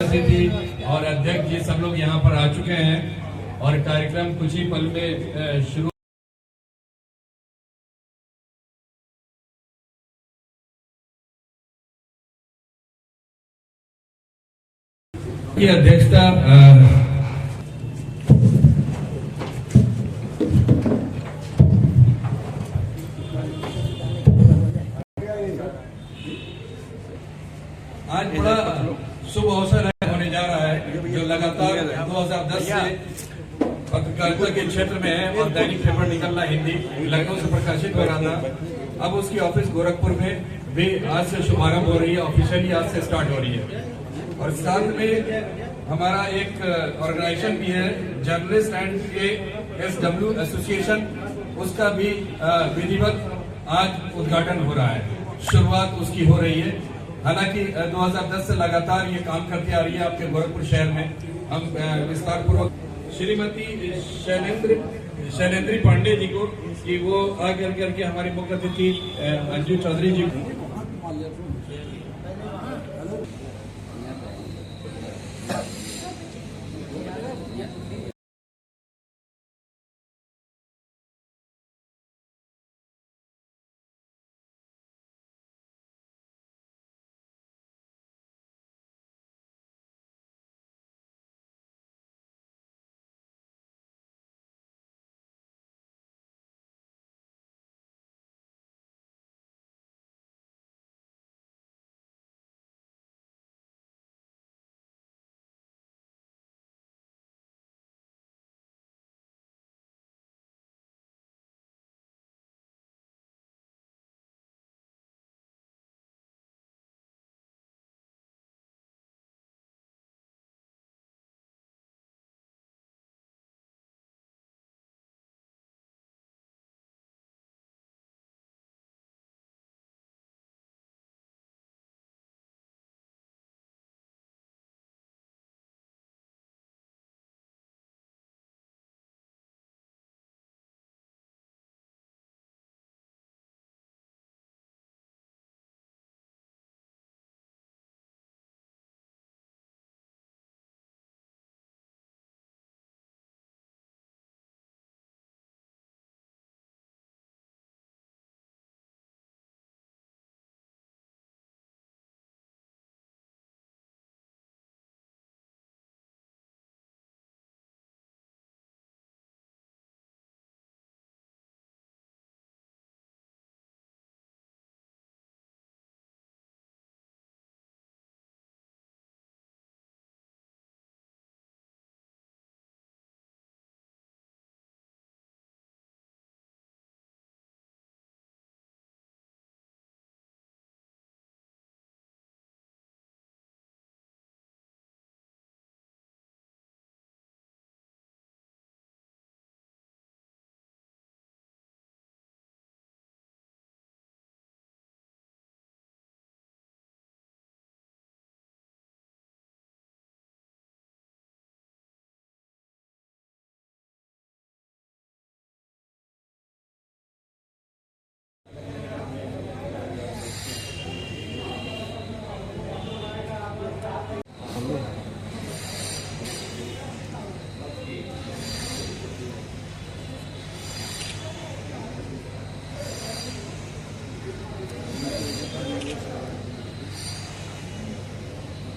अतिथि और अध्यक्ष जी सब लोग यहाँ पर आ चुके हैं और कार्यक्रम कुछ ही पल में शुरू। की अध्यक्षता आज बड़ा शुभ अवसर होने जा रहा है जो लगातार 2010 से पत्रकारिता के क्षेत्र में है और दैनिक पेपर निकलना हिंदी लखनऊ से प्रकाशित हो रहा था। अब उसकी ऑफिस गोरखपुर में भी आज से शुभारंभ हो रही है, ऑफिशियली आज से स्टार्ट हो रही है। और साथ में हमारा एक ऑर्गेनाइजेशन भी है जर्नलिस्ट एंड ASW एसोसिएशन, उसका भी विधिवत आज उद्घाटन हो रहा है, शुरुआत उसकी हो रही है। हालांकि 2010 से लगातार ये काम करती आ रही है आपके गोरखपुर शहर में। हम विस्तार पूर्वक श्रीमती शैलेंद्री पांडे जी को कि वो आकर करके हमारी मुख्य अतिथि अंजू चौधरी जी को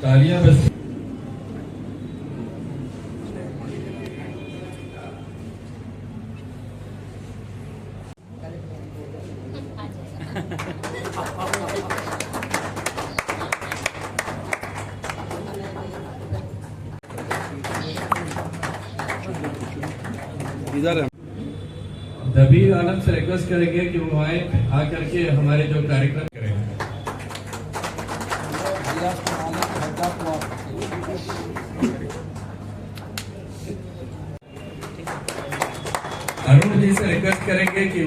तालियां बजती। इधर दबीर आलम से रिक्वेस्ट करेंगे कि वो आए आकर के हमारे जो कार्यक्रम करेंगे। अरुण जी से रिक्वेस्ट करेंगे कि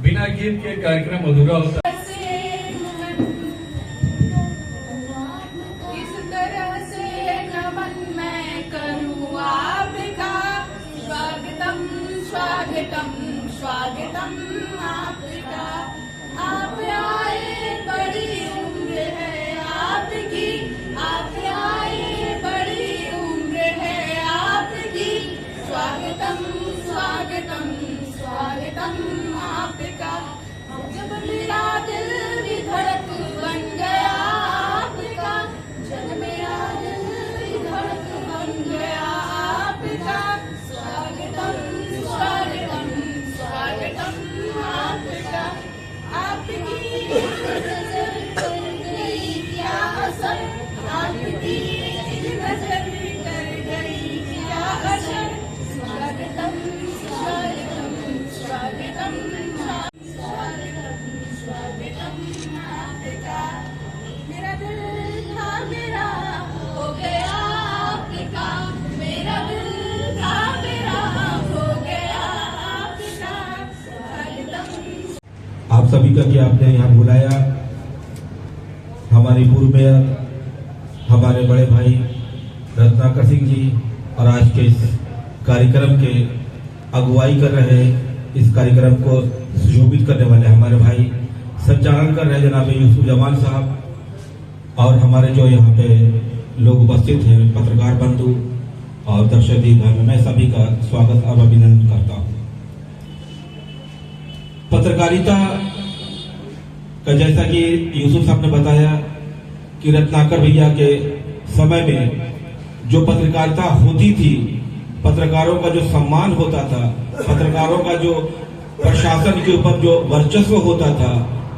बिना गीत के कार्यक्रम अधूरा होता है। स्वागतम आपका, आप आए बड़ी सभी का कि आपने यहाँ बुलाया। हमारी पूर्व मेयर, हमारे बड़े भाई रत्नाकर सिंह जी और आज के इस कार्यक्रम के अगुवाई कर रहे, इस कार्यक्रम को सुशोभित करने वाले हमारे भाई, संचालन कर रहे जनाब यूसुफ जमान साहब, और हमारे जो यहाँ पे लोग उपस्थित हैं, पत्रकार बंधु और दर्शक दीर्घा में मैं सभी का स्वागत और अभिनंदन करता हूँ। पत्रकारिता का जैसा कि यूसुफ साहब ने बताया कि रत्नाकर भैया के समय में जो पत्रकारिता होती थी, पत्रकारों का जो सम्मान होता था, पत्रकारों का जो प्रशासन के ऊपर जो वर्चस्व होता था,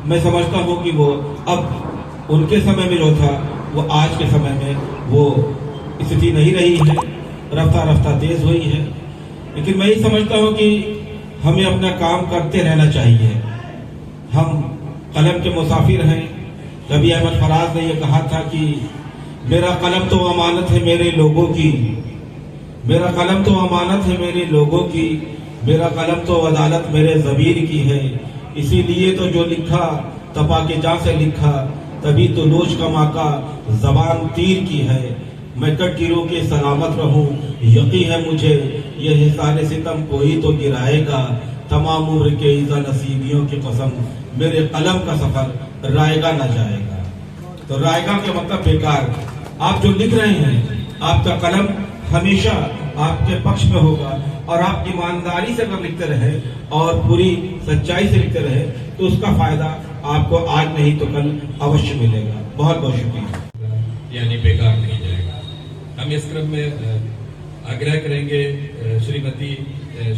मैं समझता हूँ कि वो अब उनके समय में जो था वो आज के समय में वो स्थिति नहीं रही है, रफ्ता रफ्ता तेज हुई है। लेकिन मैं ये समझता हूँ कि हमें अपना काम करते रहना चाहिए। हम कलम के मुसाफिर हैं। कभी अहमद फराज ने यह कहा था कि मेरा कलम तो अमानत है मेरे लोगों की, मेरा कलम तो अमानत है मेरे लोगों की, मेरा कलम तो अदालत मेरे ज़मीर की है। इसीलिए तो जो लिखा तपा के जा से लिखा, तभी तो लोच कमा का जबान तीर की है। मैं कट गिरों के सलामत रहूं, यकीन है मुझे ये हिसारे सितम कोई तो गिराएगा। तमाम उम्र के ईज़ा नसीबियों की कसम, मेरे कलम का सफर रायगा न जाएगा। तो रायगा के मतलब बेकार। आप जो लिख रहे हैं, आपका कलम हमेशा आपके पक्ष में होगा, और आप ईमानदारी से अगर लिखते रहे और पूरी सच्चाई से लिखते रहे तो उसका फायदा आपको आज नहीं तो कल अवश्य मिलेगा। बहुत बहुत शुक्रिया। यानी बेकार नहीं जाएगा। हम इस क्रम में आग्रह करेंगे श्रीमती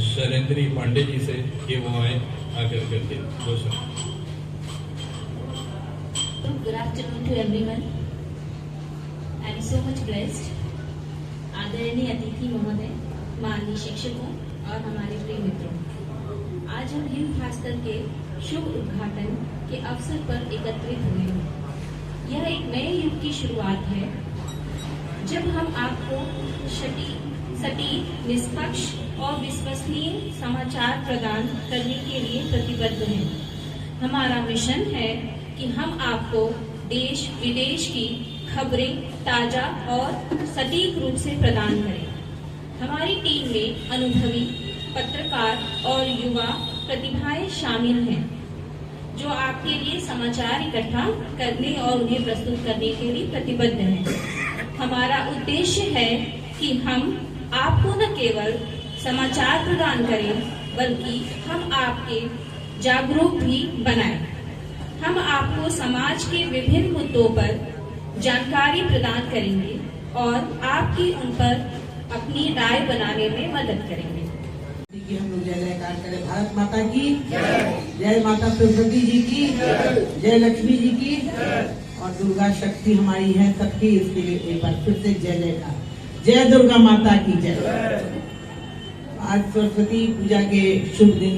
शैलेंद्री पांडे जी से कि वो आए आकर करके Good afternoon to everyone. I am so much blessed. आदरणीय अतिथि महोदय, माननीय शिक्षकों और हमारे प्रिय मित्रों, आज हम हिंद भास्कर के शुभ उद्घाटन के अवसर पर एकत्रित हुए हैं। यह एक नए युग की शुरुआत है जब हम आपको सटीक, निष्पक्ष और विश्वसनीय समाचार प्रदान करने के लिए प्रतिबद्ध हैं। हमारा मिशन है कि हम आपको देश विदेश की खबरें ताजा और सटीक रूप से प्रदान करें। हमारी टीम में अनुभवी पत्रकार और युवा प्रतिभाएं शामिल हैं जो आपके लिए समाचार इकट्ठा करने और उन्हें प्रस्तुत करने के लिए प्रतिबद्ध हैं। हमारा उद्देश्य है कि हम आपको न केवल समाचार प्रदान करें बल्कि हम आपके जागरूक भी बनाएं। हम आपको समाज के विभिन्न मुद्दों पर जानकारी प्रदान करेंगे और आपकी उन पर अपनी राय बनाने में मदद करेंगे। हम लोग जय जयकार करें। भारत माता की जय, माता सरस्वती जी की जय, लक्ष्मी जी की, और दुर्गा शक्ति हमारी है सबकी, इसके लिए एक बार फिर से जय जयकार। जय दुर्गा माता की जय। आज सरस्वती पूजा के शुभ दिन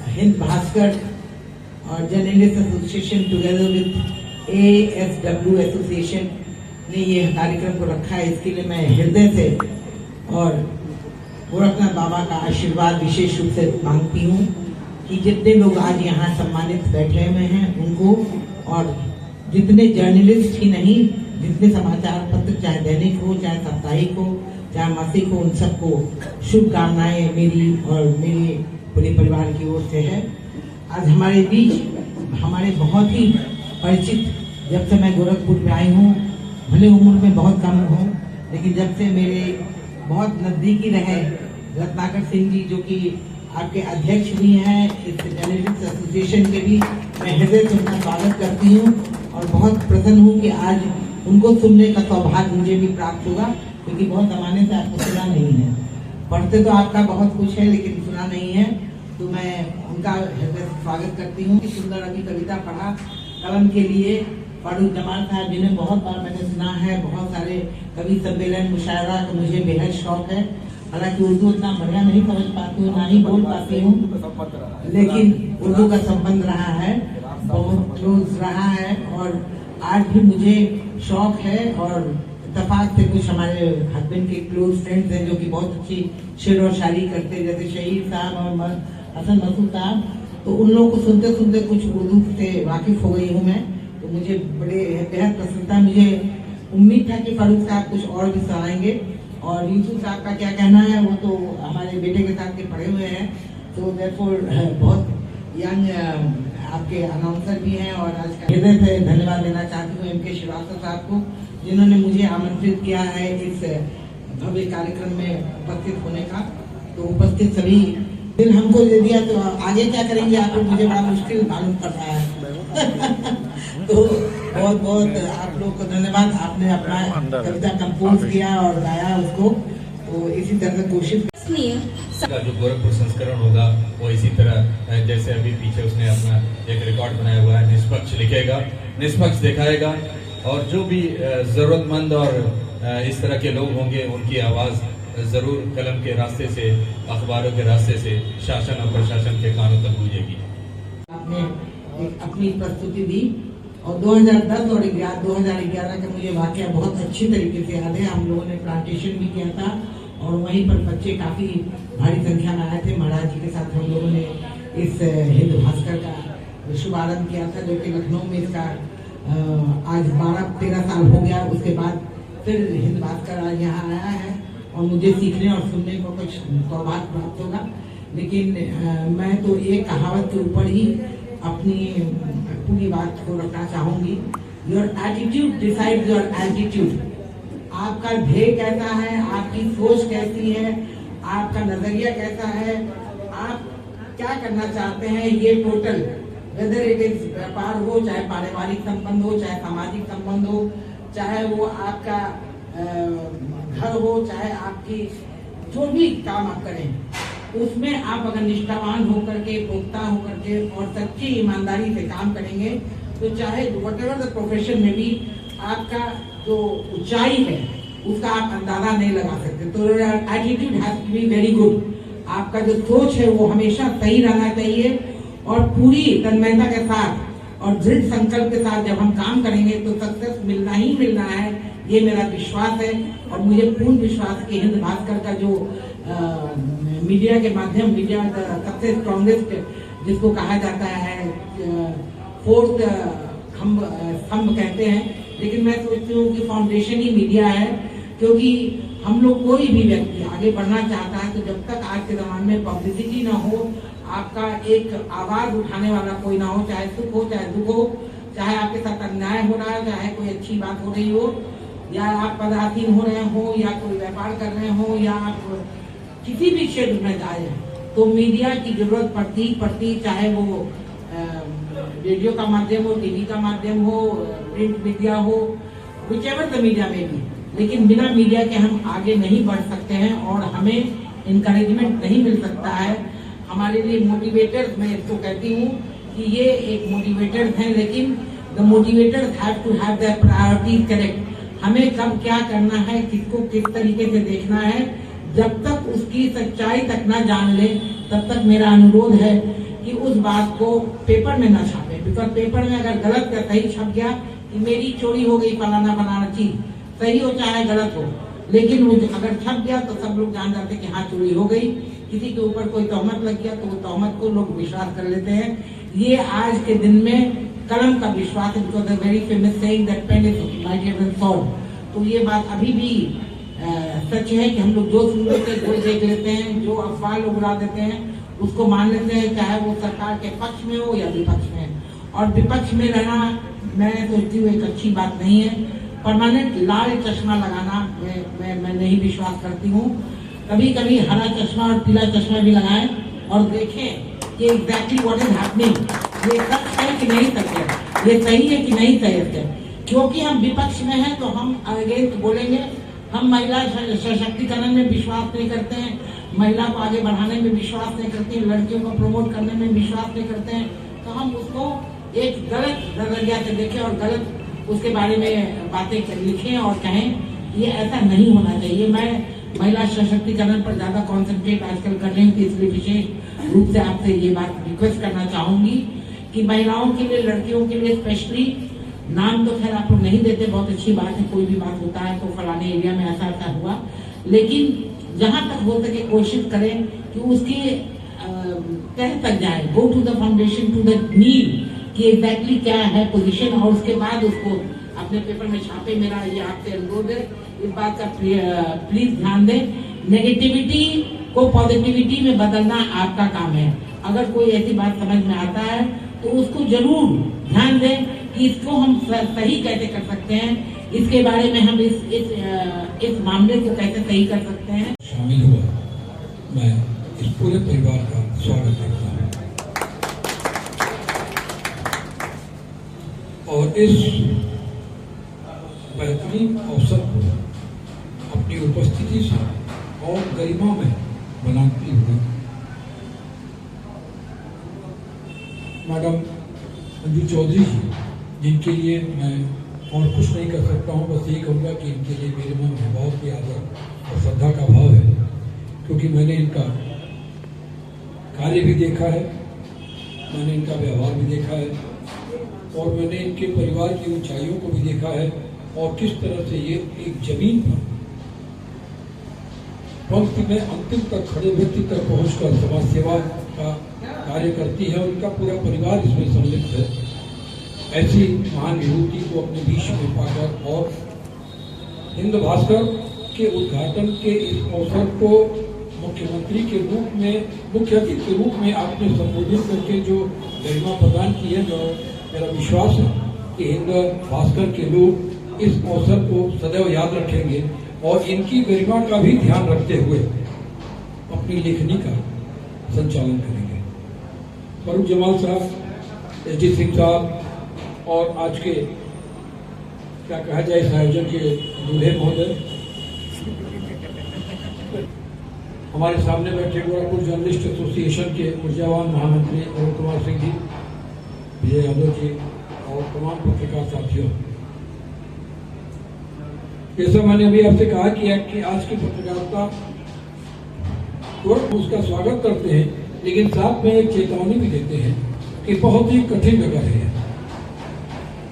हिंद भास्कर और journalist association together with AFW association ने ये कार्यक्रम को रखा है। इसके लिए मैं हृदय से और गोरखनाथ बाबा का आशीर्वाद विशेष रूप से मांगती हूँ कि जितने लोग आज यहाँ सम्मानित बैठे हुए हैं उनको, और जितने जर्नलिस्ट ही नहीं, जितने समाचार पत्र चाहे दैनिक हो, चाहे साप्ताहिक हो, चाहे मासिक हो, उन सबको शुभकामनाएं मेरी और मेरे पूरे परिवार की ओर से है। आज हमारे बीच हमारे बहुत ही परिचित, जब से मैं गोरखपुर में आई हूँ, भले उम्र में बहुत कम हूँ, लेकिन जब से मेरे बहुत नज़दीकी रहे रत्नाकर सिंह जी, जो कि आपके अध्यक्ष भी हैं इस जर्नलिस्ट एसोसिएशन के भी, मैं हृदय से उनका स्वागत करती हूँ और बहुत प्रसन्न हूँ कि आज उनको सुनने का सौभाग्य मुझे भी प्राप्त होगा, क्योंकि बहुत जमाने से आपको सुना नहीं है। पढ़ते तो आपका बहुत कुछ है लेकिन सुना नहीं है, तो मैं उनका हृदय से स्वागत करती हूँ। सुंदर अभी कविता पढ़ा कलम के लिए फारूक जमाल साहब, जिन्हें बहुत बार मैंने सुना है। बहुत सारे कवि सम्मेलन, मुशायरा का मुझे बेहद शौक है। हालांकि उर्दू उतना बढ़िया नहीं समझ पाती हूँ, ना ही बोल पाती हूँ, लेकिन उर्दू का संबंध रहा है, बहुत क्लोज रहा है, और आज भी मुझे शौक है। और इत्तेफाक से कुछ हमारे हस्बैंड के क्लोज फ्रेंड्स हैं जो कि बहुत अच्छी शेर और शायरी करते हैं, जैसे शहीद साहब और हसन मसूद साहब, तो उन लोगों को सुनते सुनते कुछ उर्दू से वाकिफ हो गई हूँ मैं, तो मुझे बड़े बेहद प्रसन्नता। मुझे उम्मीद था कि फारूक साहब कुछ और भी सुनाएंगे, और यूसुफ साहब का क्या कहना है, वो तो हमारे बेटे के साथ के पढ़े हुए हैं, तो देयरफॉर बहुत यंग आपके अनाउंसर भी हैं। और आज का हृदय से धन्यवाद देना चाहती हूँ MK श्रीवास्तव साहब को, जिन्होंने मुझे आमंत्रित किया है इस भव्य कार्यक्रम में उपस्थित होने का। तो उपस्थित सभी दिल हमको दे दिया, तो आगे क्या करेंगे आपको मुझे बड़ा मुश्किल मालूम पड़ रहा है। तो बहुत बहुत आप लोग को धन्यवाद, आपने अपना कविता कंपोज किया और गाया उसको, तो इसी तरह कोशिश का जो गोरखपुर संस्करण होगा वो इसी तरह जैसे अभी पीछे उसने अपना एक रिकॉर्ड बनाया हुआ है, निष्पक्ष लिखेगा, निष्पक्ष दिखाएगा, और जो भी जरूरतमंद और इस तरह के लोग होंगे उनकी आवाज जरूर कलम के रास्ते से, अखबारों के रास्ते से शासन और प्रशासन के कानों तक गूंजेगी। आपने एक अपनी प्रस्तुति दी, और 2010 और 2011 का मुझे वाकया बहुत अच्छी तरीके से याद है। हम लोगों ने प्लांटेशन भी किया था, और वहीं पर बच्चे काफी भारी संख्या में आए थे। महाराज जी के साथ हम लोगों ने इस हिंद भास्कर का शुभारंभ किया था, जो कि लखनऊ में इसका आज 12-13 साल हो गया। उसके बाद फिर हिंद भास्कर आज यहाँ आया है, और मुझे सीखने और सुनने को कुछ सौभाग्य प्राप्त होगा। लेकिन मैं तो एक कहावत के ऊपर ही अपनी पूरी बात को रखना चाहूंगी। Your attitude decides your altitude. आपका ध्येय कैसा है, आपकी सोच कैसी है, आपका नजरिया कैसा है, आप क्या करना चाहते हैं, ये टोटल वेदर इट इज व्यापार हो, चाहे पारिवारिक संबंध हो, चाहे सामाजिक संबंध हो, चाहे वो आपका घर हो, चाहे आपकी जो भी काम आप करें, उसमें आप अगर निष्ठावान होकर के, पुख्ता होकर के और सच्ची ईमानदारी से काम करेंगे, तो चाहे व्हाटएवर द प्रोफेशन में भी आपका जो ऊंचाई है उसका आप अंदाजा नहीं लगा सकते। तो attitude has to be very good. आपका जो सोच है वो हमेशा सही रहना चाहिए, और पूरी तन्मयता के साथ और दृढ़ संकल्प के साथ जब हम काम करेंगे तो सक्सेस मिलना ही मिलना है, ये मेरा विश्वास है। और मुझे पूर्ण विश्वास है कि हिंद भास्कर का जो मीडिया के माध्यम, मीडिया सबसे स्ट्रॉन्गेस्ट जिसको कहा जाता है, फोर्थ स्तंभ कहते हैं, लेकिन मैं सोचती हूँ कि फाउंडेशन ही मीडिया है। क्योंकि हम लोग, कोई भी व्यक्ति आगे बढ़ना चाहता है, तो जब तक आज के जमाने में पब्लिसिटी ना हो, आपका एक आवाज उठाने वाला कोई ना हो, चाहे सुख हो चाहे दुख हो, चाहे आपके साथ अन्याय हो रहा है, चाहे कोई अच्छी बात हो रही हो, या आप पदासीन हो रहे हो, या कोई व्यापार कर रहे हो, या आप किसी भी क्षेत्र में जाए, तो मीडिया की जरूरत पड़ती, चाहे वो रेडियो का माध्यम हो, टीवी का माध्यम हो, प्रिंट मीडिया हो, व्हिचएवर द मीडिया में भी। लेकिन बिना मीडिया के हम आगे नहीं बढ़ सकते हैं, और हमें इनकरेजमेंट नहीं मिल सकता है। हमारे लिए मोटिवेटर्स, मैं इसको कहती हूँ कि ये एक मोटिवेटर्स हैं, लेकिन the motivators have to have their priorities correct. हमें कब क्या करना है, किसको किस तरीके से देखना है, जब तक उसकी सच्चाई तक ना जान ले, तब तक मेरा अनुरोध है कि उस बात को पेपर में ना छापे। बिकॉज पेपर में अगर गलत या सही छप गया कि मेरी चोरी हो गई फलाना चीज, सही हो चाहे गलत हो, लेकिन वो अगर छप गया तो सब लोग जान जाते कि हाँ चोरी हो गई। किसी के ऊपर कोई तहमत लग गया तो वो तहमत को लोग विश्वास कर लेते हैं। ये आज के दिन में कलम का विश्वास है, because the very famous saying that pain is lighter than salt. तो ये बात अभी भी सच है कि हम लोग जो सुन लेते हैं, जो देख लेते हैं, जो अफवाह लोग उड़ा देते हैं, उसको मान लेते हैं, चाहे वो सरकार के पक्ष में हो या विपक्ष में। और विपक्ष में रहना मैं सोचती हूँ एक अच्छी बात नहीं है। परमानेंट लाल चश्मा लगाना मैं नहीं विश्वास करती हूँ। कभी कभी हरा चश्मा और पीला चश्मा भी लगाएं और देखें कि एग्जैक्टली व्हाट इज हैपनिंग, ये सच है कि नहीं सच है, ये सही है कि नहीं सही है। क्योंकि हम विपक्ष में हैं तो हम अगेंस्ट बोलेंगे। हम महिला सशक्तिकरण में विश्वास नहीं करते हैं, महिला को आगे बढ़ाने में विश्वास नहीं करते हैं, लड़कियों को प्रमोट करने में विश्वास नहीं करते हैं, तो हम उसको एक गलत नजरिया से देखें और गलत उसके बारे में बातें लिखें और कहें। ये ऐसा नहीं होना चाहिए। मैं महिला सशक्तिकरण पर ज्यादा कॉन्सेंट्रेट आजकल कर रही हूँ, इसलिए विशेष रूप से आपसे ये बात रिक्वेस्ट करना चाहूंगी कि महिलाओं के लिए, लड़कियों के लिए स्पेशली, नाम तो खैर आप लोग नहीं देते, बहुत अच्छी बात है, कोई भी बात होता है तो फलाने एरिया में ऐसा ऐसा हुआ, लेकिन जहां तक हो सके कोशिश करें कि उसकी तह तक जाए, go to the foundation, to the need कि एग्जैक्टली क्या है पोजीशन, और उसके बाद उसको अपने पेपर में छापे। मेरा ये आपसे अनुरोध है, इस बात का प्लीज ध्यान दें। नेगेटिविटी को पॉजिटिविटी में बदलना आपका काम है। अगर कोई ऐसी बात समझ में आता है तो उसको जरूर ध्यान दें कि इसको हम सही कैसे कर सकते हैं, इसके बारे में हम इस मामले को कैसे सही कर सकते हैं। शामिल हुआ, मैं इस पूरे परिवार का स्वागत करता हूँ और इस बेहतरीन अवसर को अपनी उपस्थिति से और गरिमा में बनाती हुई मैडम मंजू चौधरी जी, जिनके लिए मैं और कुछ नहीं कर सकता हूँ, बस यही कहूँगा कि इनके लिए मेरे मन में बहुत ही आदर और श्रद्धा का भाव है, क्योंकि मैंने इनका कार्य भी देखा है, मैंने इनका व्यवहार भी देखा है और मैंने इनके परिवार की ऊंचाइयों को भी देखा है और किस तरह से ये एक जमीन पर पंक्ति में अंतिम तक खड़े व्यक्ति तक पहुंचकर समाज सेवा का कार्य करती है और उनका पूरा परिवार इसमें संलिप्त है। ऐसी महान विभूति को अपने बीच में पाकर और हिंद भास्कर के उद्घाटन के इस अवसर को मुख्यमंत्री के रूप में, मुख्य अतिथि के रूप में आपने संबोधित करके जो गरिमा प्रदान की है, मेरा विश्वास है कि हिंद भास्कर के लोग इस अवसर को सदैव याद रखेंगे और इनकी गरिमा का भी ध्यान रखते हुए अपनी लेखनी का संचालन करेंगे। फरूक जमाल साहब, SD सिंह साहब और आज के क्या कहा जाए इस आयोजन के दूल्हे महोदय, हमारे सामने बैठे गोरखपुर जर्नलिस्ट एसोसिएशन के ऊर्जावान महामंत्री अरुण कुमार सिंह जी, विजय यादव जी और तमाम पत्रकार साथियों, जैसा मैंने अभी आपसे कहा कि आज की पत्रकारिता गोरखपुर उसका स्वागत करते हैं, लेकिन साथ में एक चेतावनी भी देते हैं कि बहुत ही कठिन जगह है,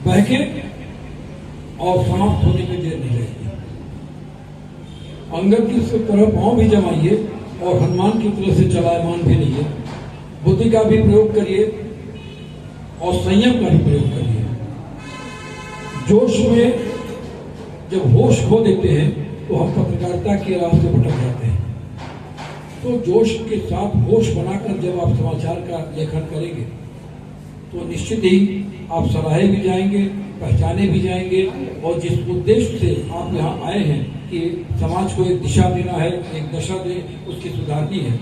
बहके और समाप्त होने में देर नहीं लगेगी। अंगद की तरह पांव भी जमाइए और हनुमान की तरह से चलायमान भी नहीं है। बुद्धि का भी प्रयोग करिए और संयम का भी प्रयोग करिए। जोश में जब होश खो देते हैं तो हम पत्रकारिता के रास्ते भटक जाते हैं। तो जोश के साथ होश बनाकर जब आप समाचार का लेखन करेंगे तो निश्चित ही आप सराहे भी जाएंगे, पहचाने भी जाएंगे और जिस उद्देश्य से आप यहाँ आए हैं कि समाज को एक दिशा देना है, एक दशा दे, उसकी सुधारनी है,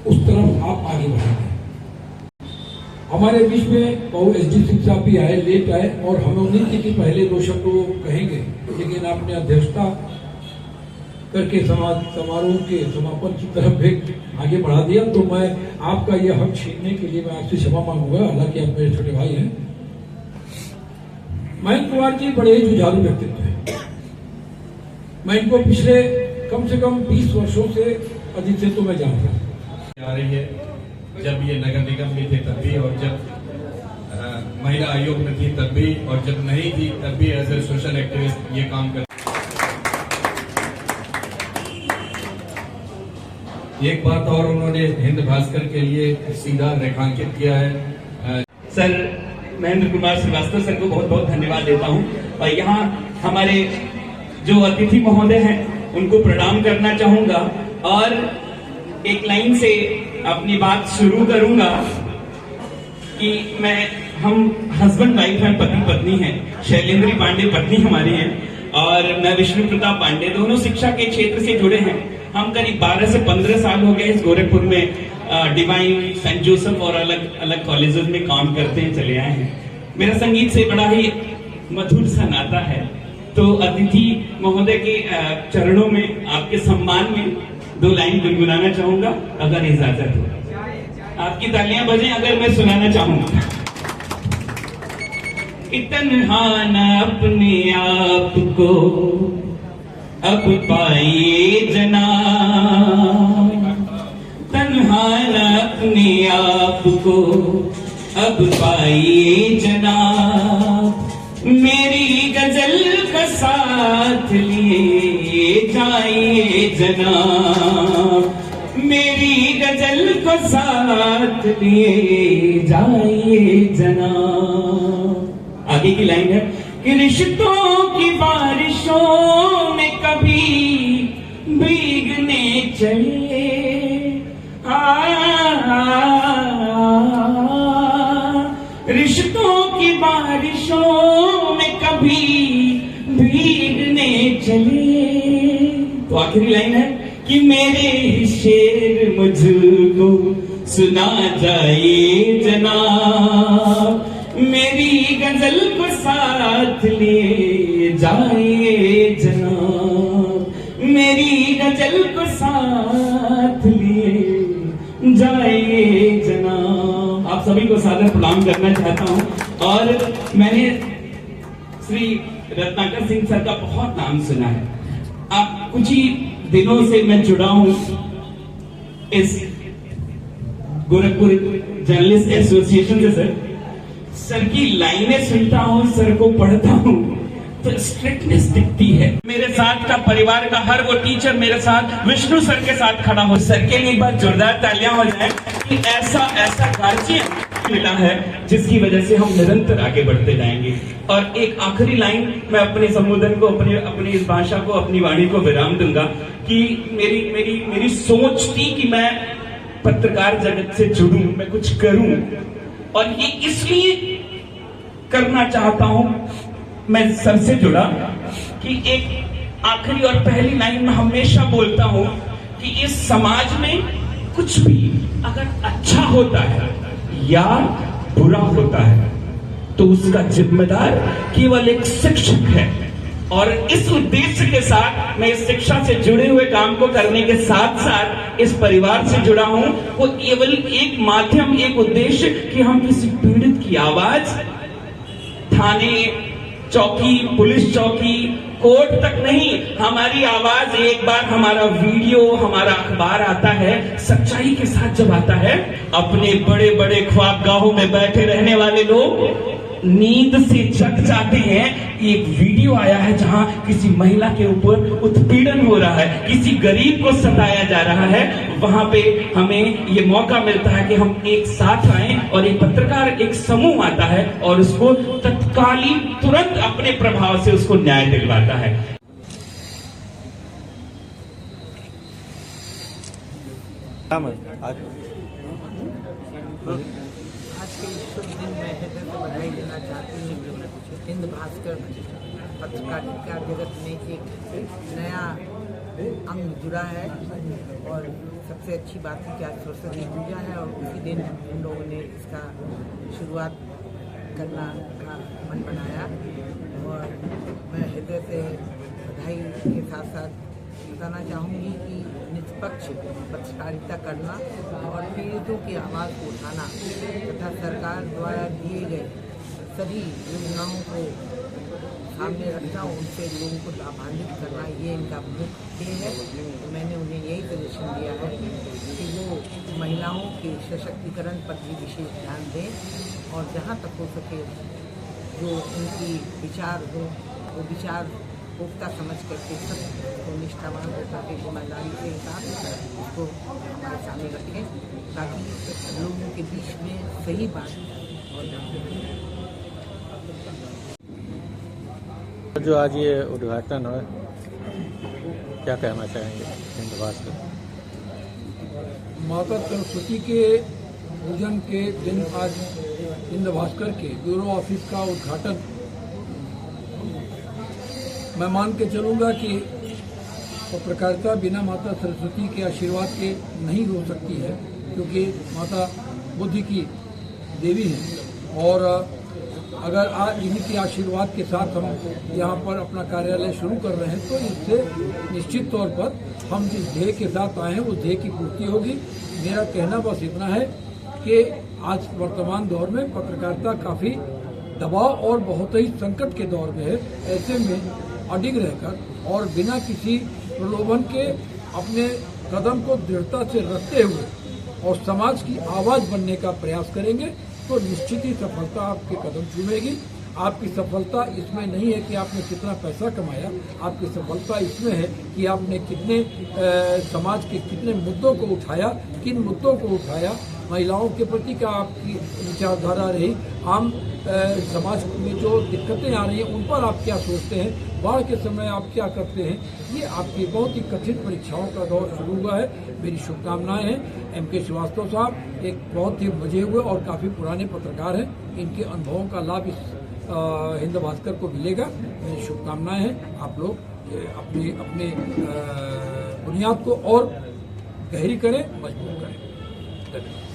उस तरफ आप आगे बढ़ेंगे। हमारे बीच में बहु SD सिंह साहब भी आए, लेट आए और हमें उम्मीद थी कि पहले 2 शब्द वो कहेंगे, लेकिन आपने अध्यक्षता करके समारोह के समापन की तरफ भी आगे बढ़ा दिया, तो मैं आपका यह हक छीनने के लिए मैं आपसे क्षमा मांगूंगा। हालांकि आप मेरे छोटे भाई हैं। महेंद्र कुमार जी बड़े जुझारू व्यक्तित्व हैं। मैं इनको पिछले कम से कम 20 वर्षों से अधिक से तो मैं जानता हूँ। आ रही है, जब ये नगर निगम में थे तब भी, और जब महिला आयोग में थी तब भी, और जब नहीं थी तब भी एज ए सोशल एक्टिविस्ट ये काम कर। एक बात और उन्होंने हिंद भास्कर के लिए सीधा रेखांकित किया है। सर महेंद्र कुमार श्रीवास्तव सर को बहुत बहुत धन्यवाद देता हूं और यहाँ हमारे जो अतिथि महोदय हैं उनको प्रणाम करना चाहूंगा और एक लाइन से अपनी बात शुरू करूंगा कि हम हस्बैंड वाइफ हैं, पति पत्नी हैं। शैलेंद्री पांडे पत्नी हमारी हैं और मैं विष्णु प्रताप पांडे, दोनों शिक्षा के क्षेत्र से जुड़े हैं। हम करीब 12 से 15 साल हो गए इस गोरखपुर में डिवाइन, सेंट जोसेफ और अलग अलग कॉलेजेस में काम करते हैं, चले आए हैं। मेरा संगीत से बड़ा ही मधुर सा नाता है, तो अतिथि महोदय के चरणों में आपके सम्मान में 2 लाइन गुनगुनाना चाहूंगा, अगर इजाजत हो। आपकी तालियां बजें अगर मैं सुनाना चाहूंगा। तन्हा न अपने आप को अब पाइए जनाब, तन्हा न अपने आप को अब पाइए जनाब, मेरी गजल का साथ लिए जाइए जनाब, मेरी गजल को साथ लिए जाइए जनाब। आगे की लाइन है कि रिश्तों की बारिशों में कभी भीगने चलिए, रिश्तों की बारिशों में कभी भीगने चलिए। तो आखिरी लाइन है कि मेरे ही शेर मुझको सुना जाए जनाब, मेरी गजल को साथ ले जाए जनाब, मेरी गजल को साथ लिए जाए जनाब। आप सभी को सादर प्रणाम करना चाहता हूं। और मैंने श्री रत्नाकर सिंह सर का बहुत नाम सुना है। आप कुछ ही दिनों से मैं जुड़ा हूं इस गोरखपुर जर्नलिस्ट एसोसिएशन से। सर की लाइनें सुनता हूं, सर को पढ़ता हूं तो स्ट्रिक्टनेस दिखती है। मेरे साथ का परिवार का हर वो टीचर मेरे साथ विष्णु सर के साथ खड़ा हो। सर के लिए एक बार जोरदार तालियां हो जाए कि ऐसा गार्जियन मिला है जिसकी वजह से हम निरंतर आगे बढ़ते जाएंगे। और एक आखिरी लाइन मैं अपने संबोधन को, अपनी इस भाषा को, अपनी वाणी को विराम दूंगा कि मेरी सोच थी कि मैं पत्रकार जगत से जुड़ूं, मैं कुछ करूं, और ये इसलिए करना चाहता हूं। मैं सर से जुड़ा कि एक आखिरी और पहली लाइन में हमेशा बोलता हूं कि इस समाज में कुछ भी अगर अच्छा होता है या बुरा होता है तो उसका जिम्मेदार केवल एक शिक्षक है। और इस उद्देश्य के साथ मैं इस शिक्षा से जुड़े हुए काम को करने के साथ साथ इस परिवार से जुड़ा हूं। वो केवल एक माध्यम, एक उद्देश्य कि हम किसी पीड़ित की आवाज थाने चौकी, पुलिस चौकी, कोर्ट तक नहीं, हमारी आवाज एक बार हमारा वीडियो, हमारा अखबार आता है, सच्चाई के साथ जब आता है, अपने बड़े बड़े ख्वाबगाहों में बैठे रहने वाले लोग नींद से जग जाते हैं। एक वीडियो आया है जहां किसी महिला के ऊपर उत्पीड़न हो रहा है, किसी गरीब को सताया जा रहा है, वहां पे हमें ये मौका मिलता है कि हम एक साथ आए और एक पत्रकार, एक समूह आता है और उसको तत्कालीन तुरंत अपने प्रभाव से उसको न्याय दिलवाता है। आज के इस शुभ दिन में हृदय से बधाई देना चाहती हूँ। हिंद भास्कर पत्रकारिता जगत में एक नया अंग जुड़ा है और सबसे अच्छी बात है कि आज सरस्वती पूजा है और उसी दिन हम लोगों ने इसका शुरुआत करना का मन बनाया। और मैं हृदय से बधाई के साथ साथ बताना चाहूँगी कि निष्पक्ष पत्रकारिता करना और पीड़ितों की आवाज़ को उठाना तथा सरकार द्वारा दिए गए सभी योजनाओं को सामने रखना, उनसे लोगों को लाभान्वित करना, ये इनका मुख्य ध्येय है। तो मैंने उन्हें यही सजेशन दिया है कि वो महिलाओं के सशक्तिकरण पर भी विशेष ध्यान दें और जहाँ तक हो सके जो उनकी विचार हो वो विचार पुख्ता समझ करके सबको निष्ठावान होकर के ईमानदारी के साथ उसको हमारे सामने रखें ताकि लोगों के बीच में सही बात और जो आज ये उद्घाटन है, क्या कहना चाहेंगे हिंद भास्कर? माता सरस्वती के पूजन के दिन आज हिंद भास्कर के ब्यूरो ऑफिस का उद्घाटन। मैं मान के चलूँगा कि पत्रकारिता बिना माता सरस्वती के आशीर्वाद के नहीं हो सकती है, क्योंकि माता बुद्धि की देवी हैं। और अगर आज इनके आशीर्वाद के साथ हम यहाँ पर अपना कार्यालय शुरू कर रहे हैं तो इससे निश्चित तौर पर हम जिस ध्येय के साथ आए हैं उस ध्येय की पूर्ति होगी। मेरा कहना बस इतना है कि आज वर्तमान दौर में पत्रकारिता काफ़ी दबाव और बहुत ही संकट के दौर में है। ऐसे में अडिग रहकर और बिना किसी प्रलोभन के अपने कदम को दृढ़ता से रखते हुए और समाज की आवाज़ बनने का प्रयास करेंगे तो निश्चित ही सफलता आपके कदम चूमेगी। आपकी सफलता इसमें नहीं है कि आपने कितना पैसा कमाया, आपकी सफलता इसमें है कि आपने कितने समाज के कितने मुद्दों को उठाया, किन मुद्दों को उठाया, महिलाओं के प्रति क्या आपकी विचारधारा रही, आम समाज में जो दिक्कतें आ रही हैं उन पर आप क्या सोचते हैं, बाढ़ के समय आप क्या करते हैं। ये आपकी बहुत ही कठिन परीक्षाओं का दौर शुरू हुआ है। मेरी शुभकामनाएं हैं। MK श्रीवास्तव साहब एक बहुत ही मजे हुए और काफ़ी पुराने पत्रकार हैं, इनके अनुभवों का लाभ इस हिंद भास्कर को मिलेगा। मेरी शुभकामनाएं हैं। आप लोग अपने बुनियाद को और गहरी करें, मजबूत करें। धन्यवाद।